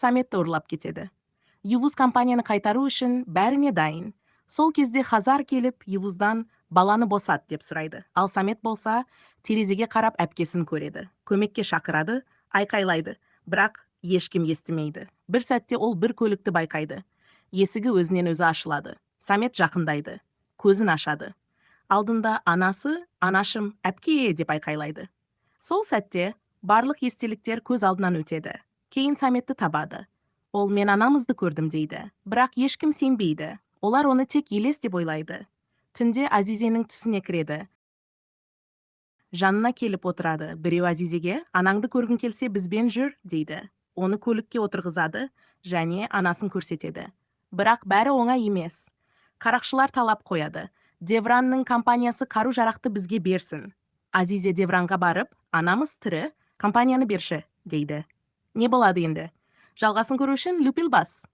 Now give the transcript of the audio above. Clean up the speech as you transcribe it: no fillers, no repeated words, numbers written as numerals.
Саметті ұрлап кетеді. Ювуз компанияны кайтаруу үчүн бәріне дайын. Сол кезде Хазар келіп, Ювуздан баланы босат деп сұрайды. Ал Самет болса, терезеге қарап әпкесін көреді. Көмекке шақырады, айқайлайды. Бірақ ешкім естімейді. Бір сәтте ол бір көлікті байқайды. Есігі өзінен өзі ашылады. Самет жақындайды. Көзін ашады. Алдында анасы, анашым, әпке деп айқайлайды. Сол сәтте барлық естеліктер көз алдынан өтеді. Кейін Саметті табады. Ол мен анамызды көрдім дейді. Бірақ ешкім сенбейді. Олар оны тек елес деп ойлайды. Түнде Азизенің түсіне кіреді. Жанына келіп отырады. Біреу Азизеге, анаңды көргің келсе бізбен жүр, дейді. Оны көлікке отырғызады және анасын көрсетеді. Бірақ бәрі оңай емес. Қарақшылар талап қояды. Девранның компаниясы қару-жарақты бізге берсін. Азизе Девранға барып, анамыз тірі, компанияны берші, дейді. Не болады енді? Жалғасын көру үшін Люпил бас.